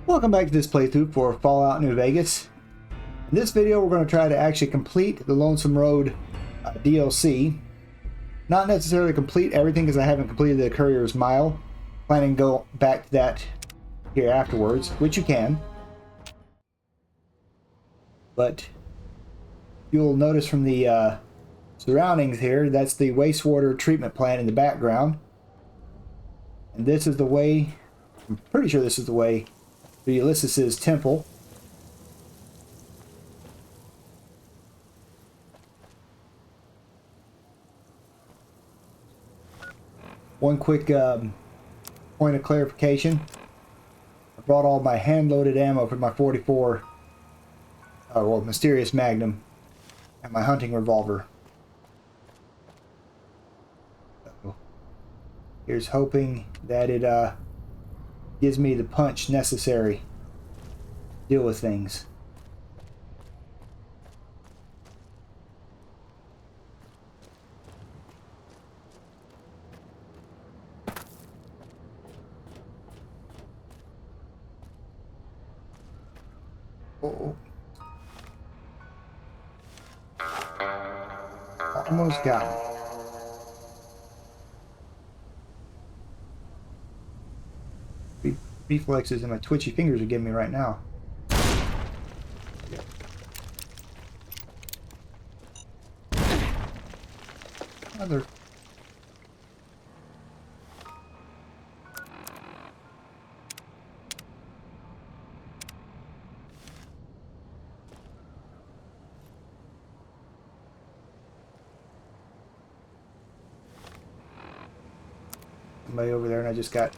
Welcome back to this playthrough for Fallout New Vegas. In this video we're going to try to actually complete the Lonesome Road DLC. Not necessarily complete everything because I haven't completed the Courier's Mile. Planning to go back to that here afterwards, which you can. But you'll notice from the surroundings here, that's the wastewater treatment plant in the background. And this is the way, I'm pretty sure this is the way to Ulysses' temple. One quick point of clarification. I brought all my hand-loaded ammo for my 44, well, Mysterious Magnum, and my hunting revolver. So, here's hoping that it gives me the punch necessary to deal with things. Oh. Almost got me. Reflexes and my twitchy fingers are giving me right now. Mother. Somebody over there and I just got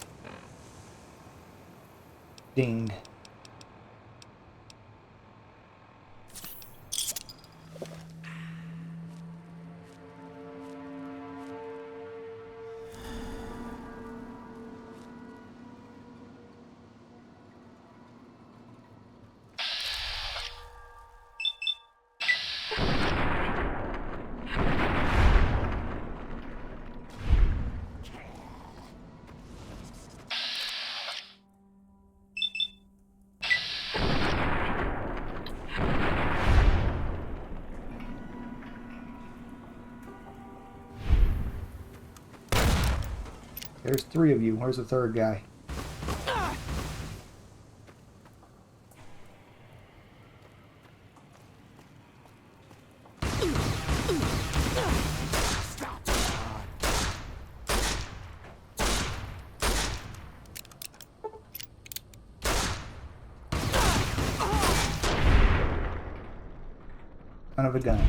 dinged. There's 3 of you. Where's the 3rd guy? Son of a gun.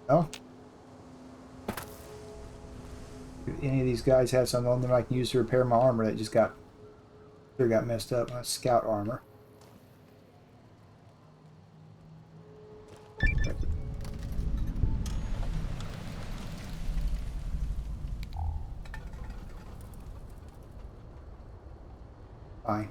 Well, if any of these guys have something on them I can use to repair my armor that just got messed up. My scout armor. Fine.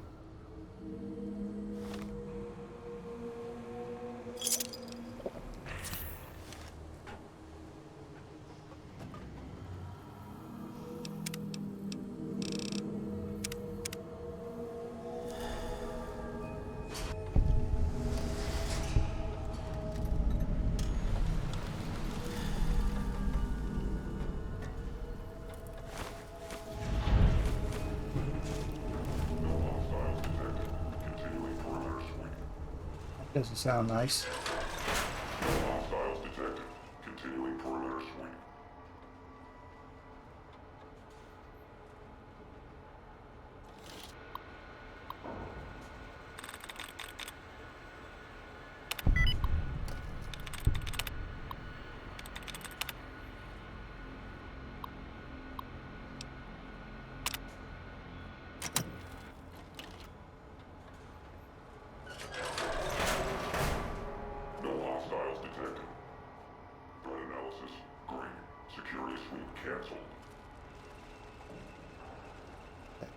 Doesn't sound nice. Hostiles detected. Continuing perimeter sweep.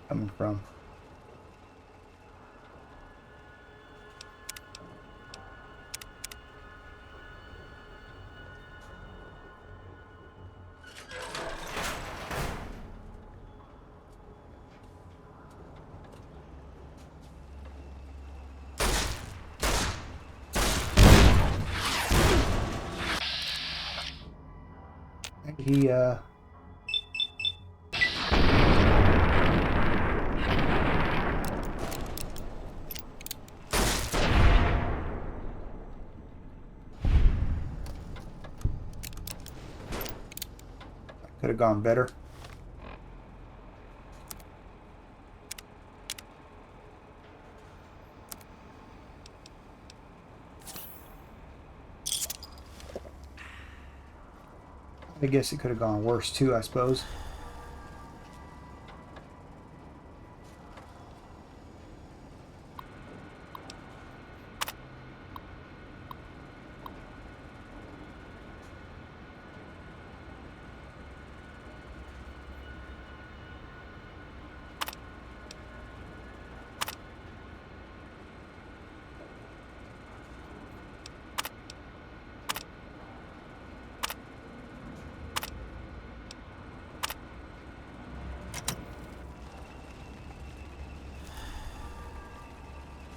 Coming from. He could have gone better. I guess it could have gone worse too, I suppose.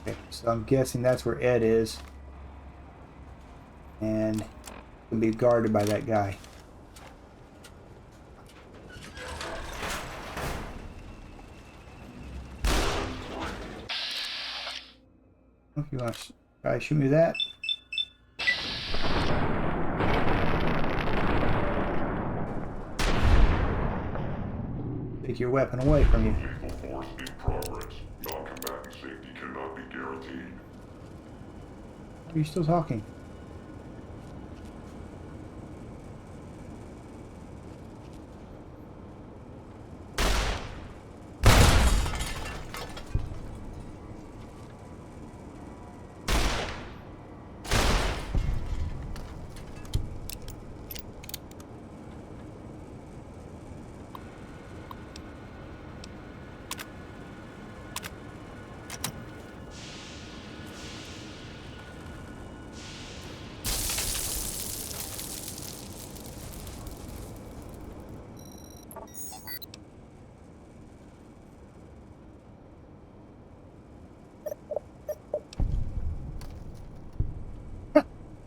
Okay, so I'm guessing that's where Ed is. And can be guarded by that guy. If you want to try to shoot me that. Take your weapon away from you. Lethal force in progress. Non-combatant safety cannot be guaranteed. Are you still talking?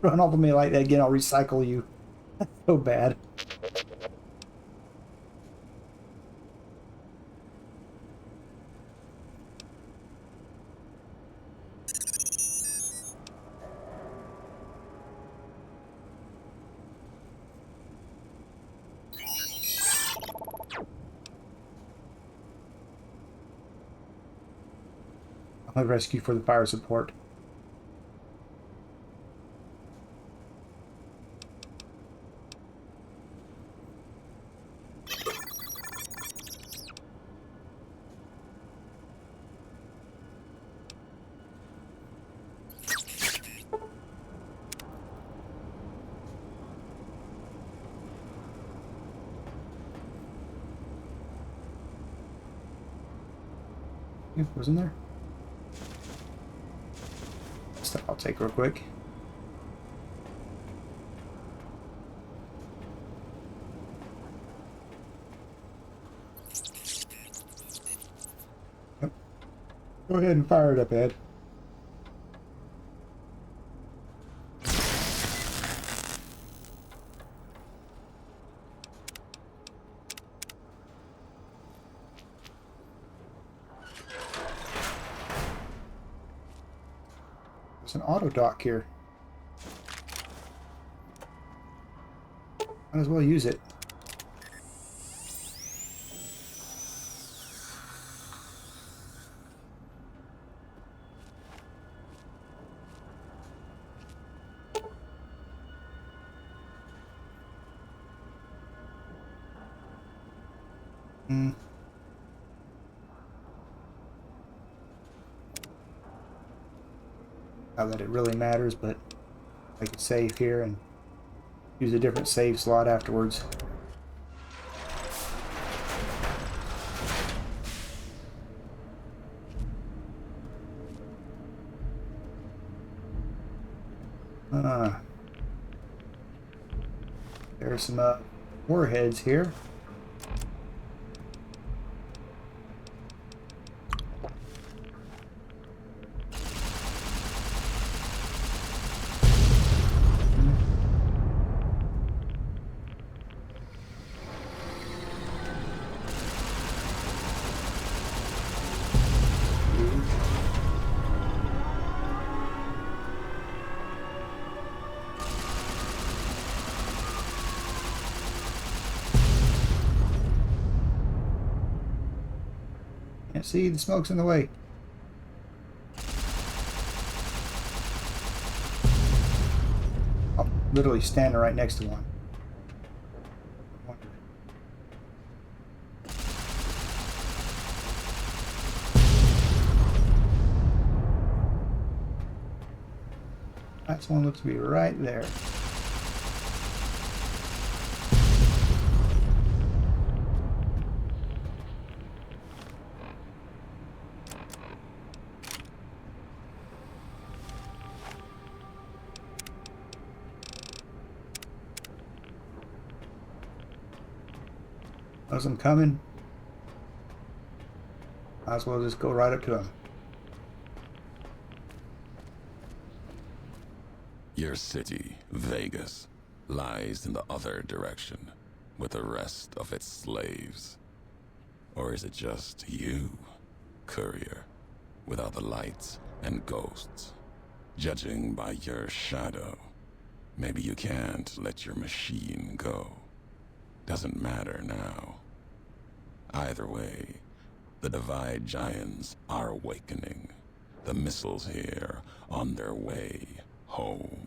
Run off of me like that again, I'll recycle you. That's so bad. I'm gonna rescue for the fire support. Yeah, wasn't there? Stuff I'll take real quick. Yep. Go ahead and fire it up, Ed. There's an auto dock here. Might as well use it. Not that it really matters, but I could save here and use a different save slot afterwards. There's some warheads here. Can't see, the smoke's in the way. I'm literally standing right next to one. That's one looks to be right there. As I'm coming, might as well just go right up to him. Your city, Vegas, lies in the other direction with the rest of its slaves. Or is it just you, Courier, without the lights and ghosts? Judging by your shadow, maybe you can't let your machine go. Doesn't matter now. Either way, the Divide giants are awakening. The missiles here on their way home.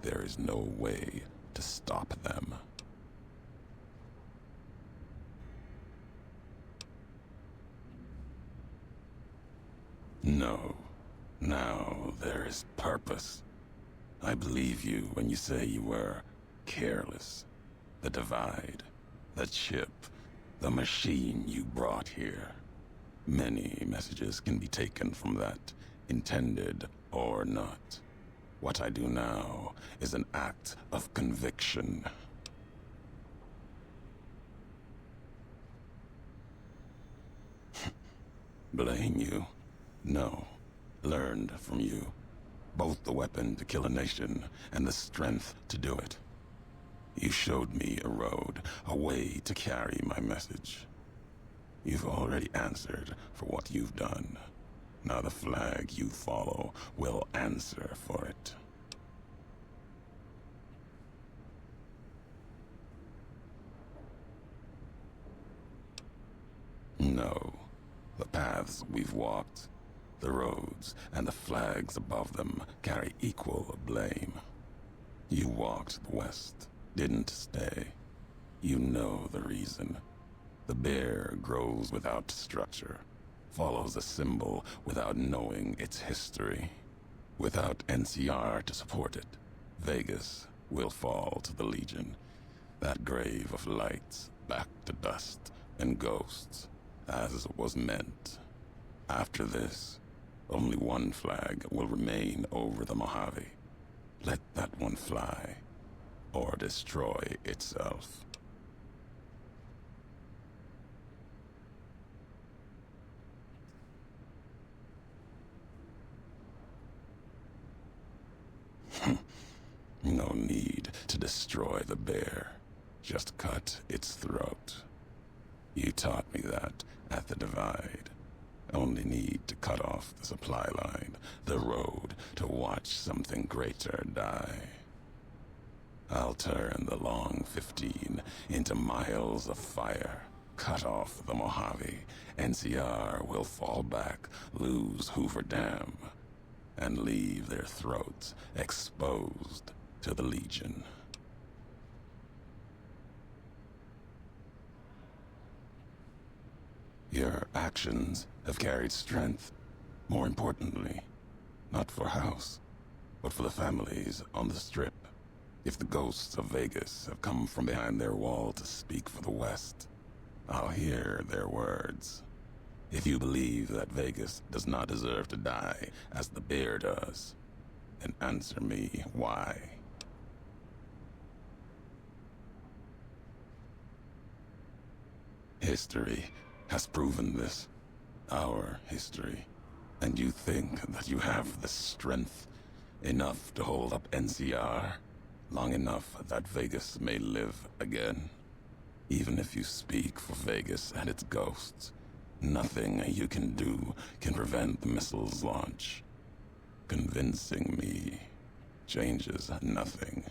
There is no way to stop them. No. Now there is purpose. I believe you when you say you were careless. The Divide, the chip, the machine you brought here. Many messages can be taken from that, intended or not. What I do now is an act of conviction. Blame you? No. Learned from you. Both the weapon to kill a nation and the strength to do it. You showed me a road, a way to carry my message. You've already answered for what you've done. Now the flag you follow will answer for it. No. The paths we've walked, the roads and the flags above them carry equal blame. You walked the west, didn't stay. You know the reason. The bear grows without structure, follows a symbol without knowing its history. Without NCR to support it, Vegas will fall to the Legion. That grave of lights back to dust and ghosts, as was meant. After this, only one flag will remain over the Mojave. Let that one fly, or destroy itself. No need to destroy the bear. Just cut its throat. You taught me that at the Divide. Only need to cut off the supply line, the road, to watch something greater die. I'll turn the long 15 into miles of fire. Cut off the Mojave. NCR will fall back, lose Hoover Dam, and leave their throats exposed to the Legion. Your actions have carried strength. More importantly, not for House, but for the families on the Strip. If the ghosts of Vegas have come from behind their wall to speak for the West, I'll hear their words. If you believe that Vegas does not deserve to die as the bear does, then answer me why. History has proven this. Our history. And you think that you have the strength enough to hold up NCR? Long enough that Vegas may live again? Even if you speak for Vegas and its ghosts, nothing you can do can prevent the missile's launch. Convincing me changes nothing.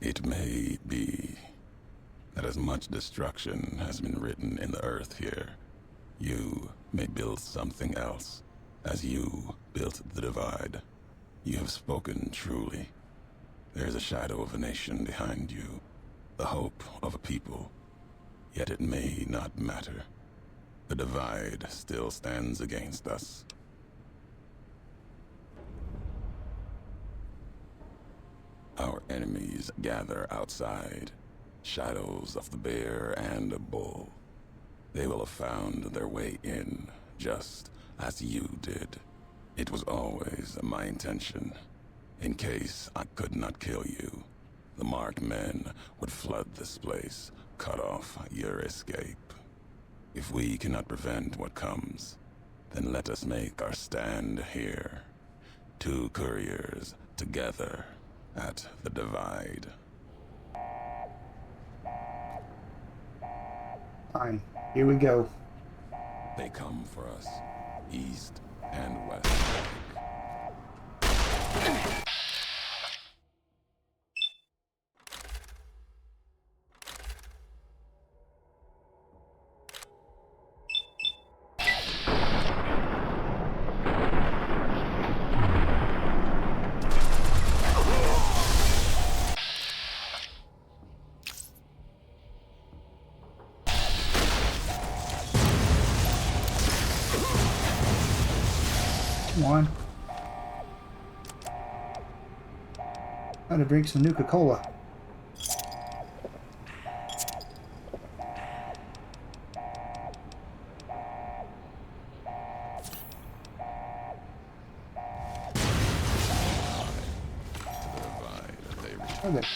It may be that as much destruction has been written in the earth here, you may build something else, as you built the Divide. You have spoken truly. There is a shadow of a nation behind you, the hope of a people. Yet it may not matter. The Divide still stands against us. Our enemies gather outside, shadows of the bear and a bull. They will have found their way in, just as you did. It was always my intention. In case I could not kill you, the marked men would flood this place, cut off your escape. If we cannot prevent what comes, then let us make our stand here. Two couriers together at the Divide. Fine. Here we go. They come for us, east and west. Come on. I'm gonna drink some Nuka-Cola. Okay.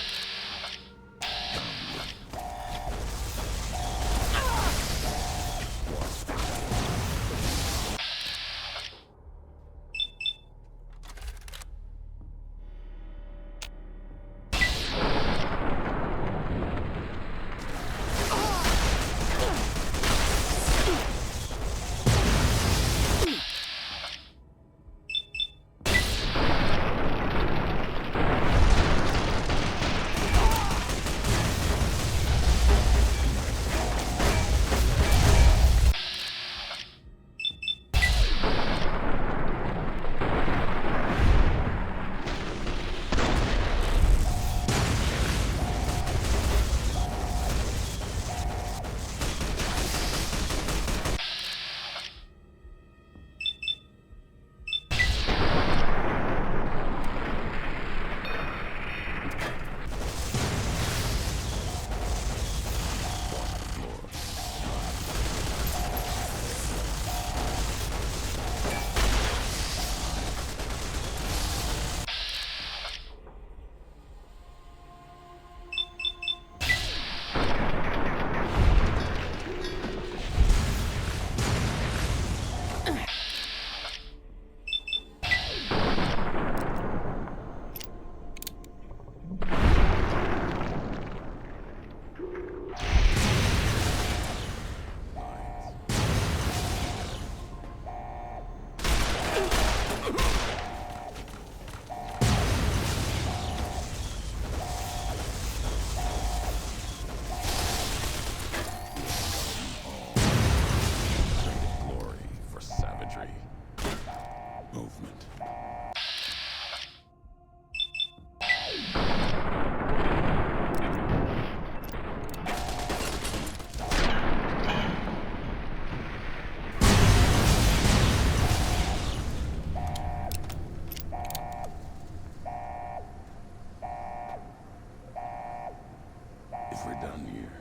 If we're done here,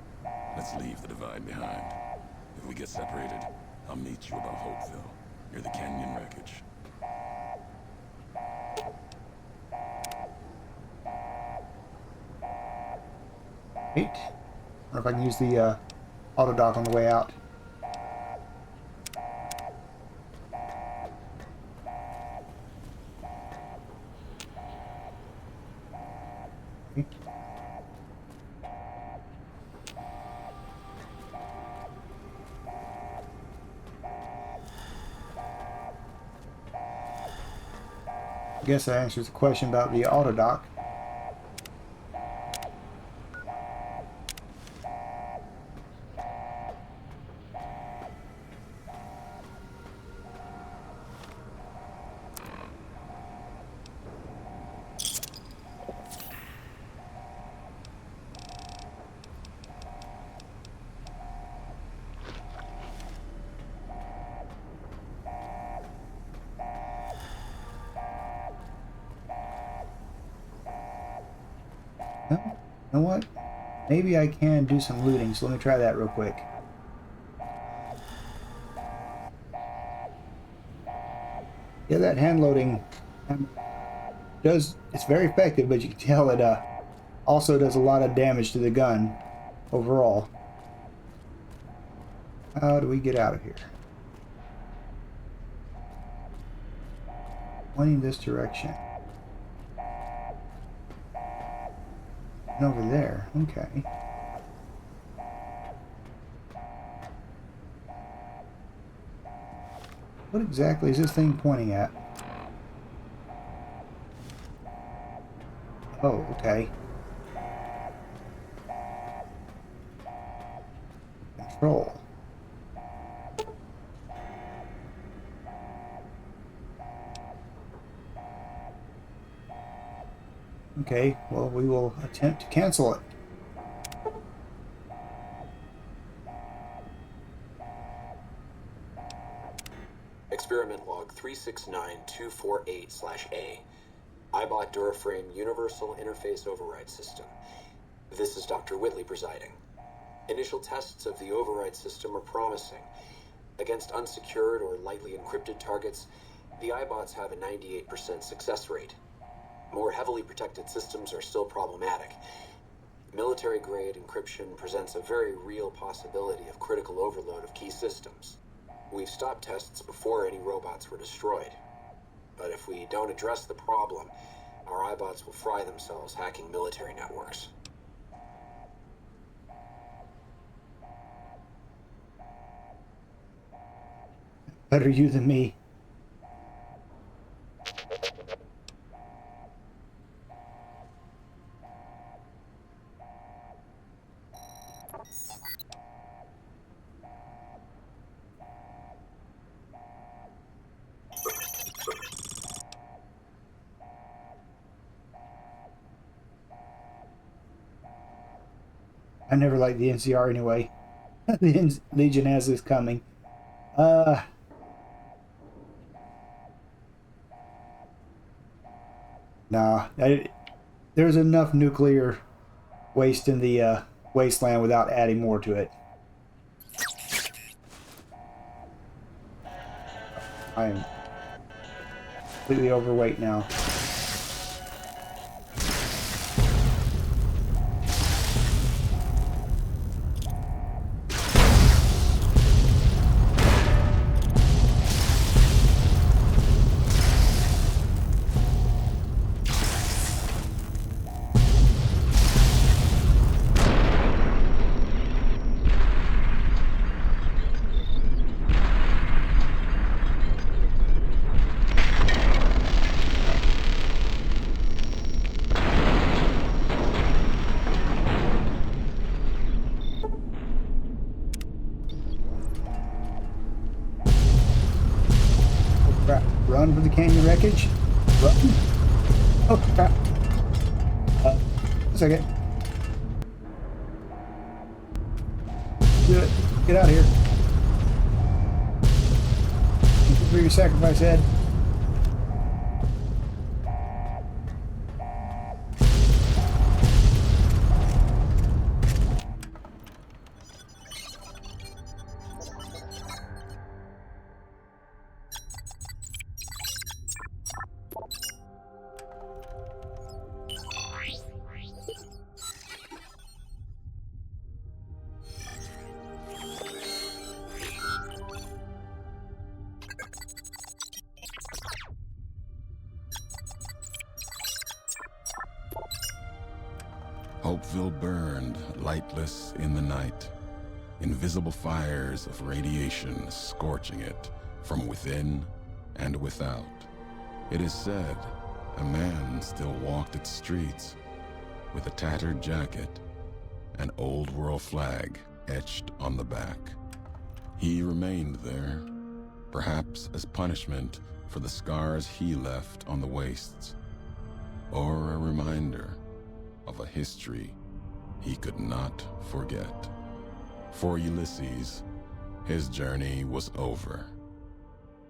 let's leave the Divide behind. If we get separated, I'll meet you above Hopeville, near the canyon wreckage. Wait. Or if I can use the auto dock on the way out. I guess that answers the question about the auto dock. No, you know what? Maybe I can do some looting, so let me try that real quick. Yeah, that hand loading it's very effective, but you can tell it also does a lot of damage to the gun overall. How do we get out of here? Pointing this direction. And over there, okay. What exactly is this thing pointing at? Oh, okay. Control. Okay, well, we will attempt to cancel it. Experiment log 369248/A. iBot Duraframe Universal Interface Override System. This is Dr. Whitley presiding. Initial tests of the override system are promising. Against unsecured or lightly encrypted targets, the iBots have a 98% success rate. More heavily protected systems are still problematic. Military-grade encryption presents a very real possibility of critical overload of key systems. We've stopped tests before any robots were destroyed. But if we don't address the problem, our iBots will fry themselves hacking military networks. Better you than me. I never liked the NCR anyway. The Legion has this coming. Nah, there's enough nuclear waste in the wasteland without adding more to it. I am completely overweight now. Run for the canyon wreckage. Run. Oh crap. A second. Do it. Get out of here. Thank you for your sacrifice, Ed. Hopeville burned, lightless in the night. Invisible fires of radiation scorching it from within and without. It is said a man still walked its streets with a tattered jacket, an old world flag etched on the back. He remained there, perhaps as punishment for the scars he left on the wastes, or a reminder of a history he could not forget. For Ulysses, his journey was over.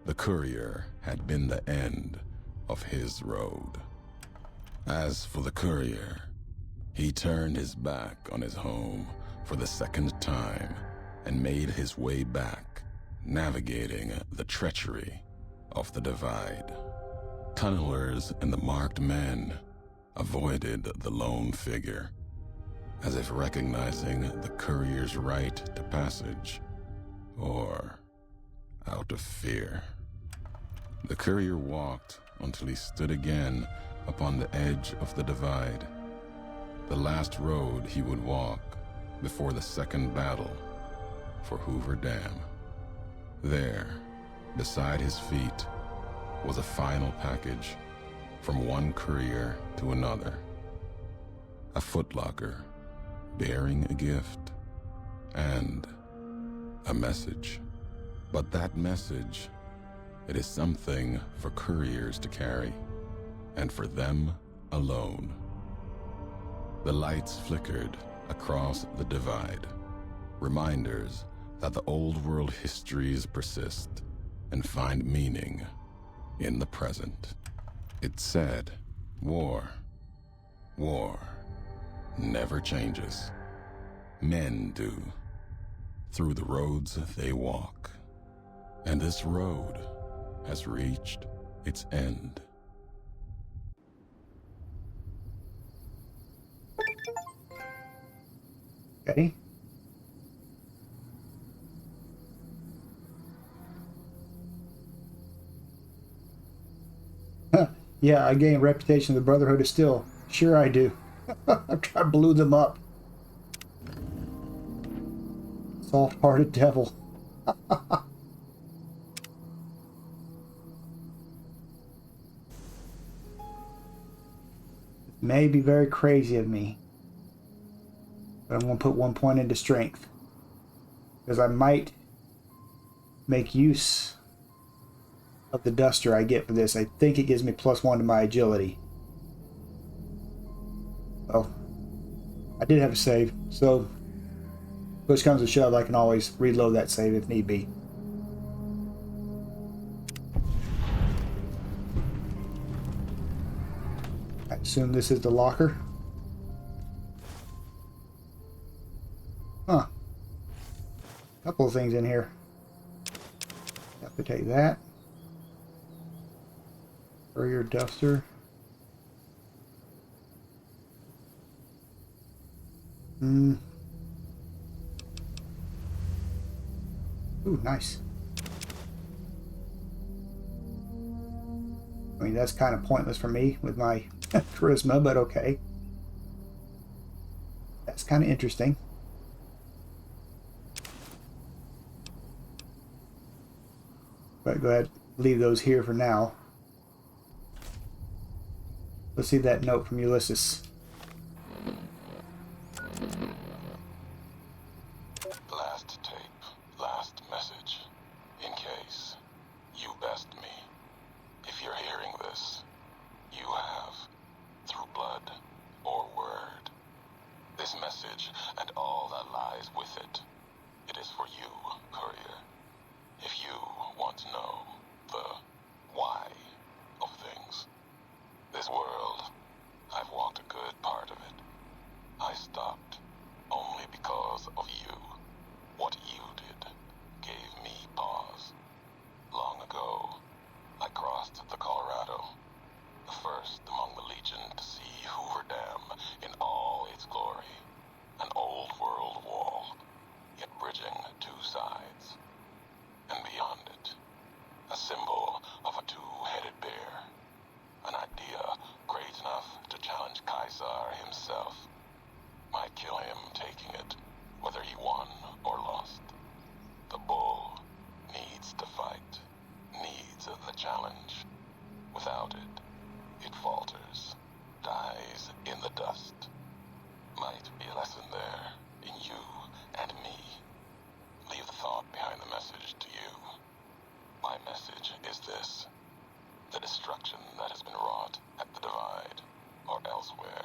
The Courier had been the end of his road. As for the Courier, he turned his back on his home for the second time and made his way back, navigating the treachery of the Divide. Tunnelers and the marked men avoided the lone figure, as if recognizing the Courier's right to passage, or out of fear. The Courier walked until he stood again upon the edge of the Divide, the last road he would walk before the second battle for Hoover Dam. There, beside his feet, was a final package from one courier to another. A footlocker bearing a gift and a message. But that message, it is something for couriers to carry, and for them alone. The lights flickered across the Divide, reminders that the old world histories persist and find meaning in the present. It said, war never changes. Men do, through the roads they walk. And this road has reached its end. Okay. Yeah, I gained reputation of the Brotherhood of Steel. Sure I do. I blew them up. Soft-hearted devil. May be very crazy of me, but I'm going to put 1 point into strength, because I might make use of the duster I get for this. I think it gives me +1 to my agility. Oh, I did have a save, so push comes to shove, I can always reload that save if need be. I assume this is the locker. Huh. Couple of things in here. Have to take that. Courier duster. Ooh, nice. I mean, that's kind of pointless for me with my charisma, but okay. That's kind of interesting. But go ahead, leave those here for now. Let's see that note from Ulysses. Last tape, last message. In case you best me. If you're hearing this, you have, through blood or word. This message and all that lies with it. It is for you, Courier. If you want to know the why of things. This world, I've walked a good part of it. I stopped only because of you. What you did gave me pause. Long ago, I crossed the Colorado, the first among the Legion to see Hoover Dam in all its glory. An old world wall, yet bridging two sides. And beyond it, a symbol of a two-headed bear. An idea great enough to challenge Caesar himself. Might kill him taking it, whether he won or lost. The bull needs to fight, needs the challenge. Without it, It falters, dies in the dust. Might be a lesson there in you and me. Leave the thought behind the message to you. My message is this. The destruction that has been wrought at the Divide, or elsewhere,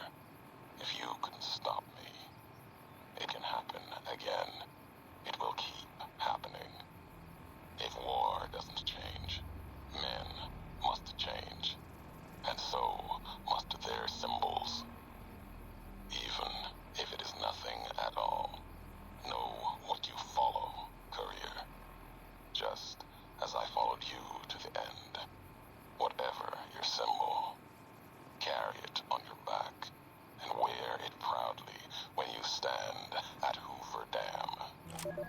if you couldn't stop me, it can happen again. It will keep happening. If war doesn't change, men must change, and so must their symbols. Even if it is nothing at all, know what you follow, Courier. Just as I followed you to the end. Whatever your symbol, carry it on your back and wear it proudly when you stand at Hoover Dam.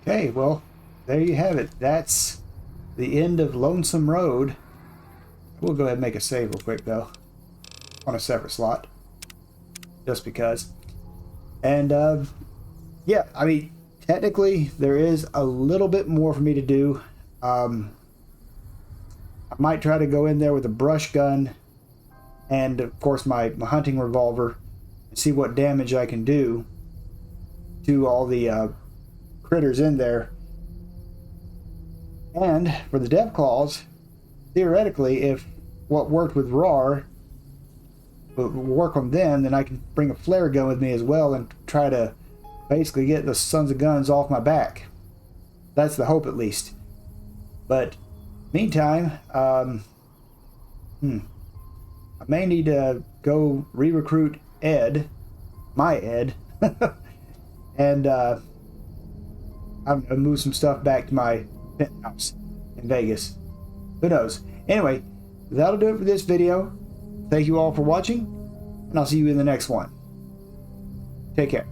Okay, well, there you have it. That's the end of Lonesome Road. We'll go ahead and make a save real quick, though, on a separate slot, just because. And, yeah, I mean, technically, there is a little bit more for me to do. I might try to go in there with a brush gun and, of course, my hunting revolver and see what damage I can do to all the critters in there. And for the dev claws, theoretically, if what worked with RAR will work on them, then I can bring a flare gun with me as well and try to basically get the sons of guns off my back. That's the hope, at least. But meantime, I may need to go re-recruit Ed, my Ed, and I'll move some stuff back to my penthouse in Vegas. Who knows? Anyway, that'll do it for this video. Thank you all for watching, and I'll see you in the next one. Take care.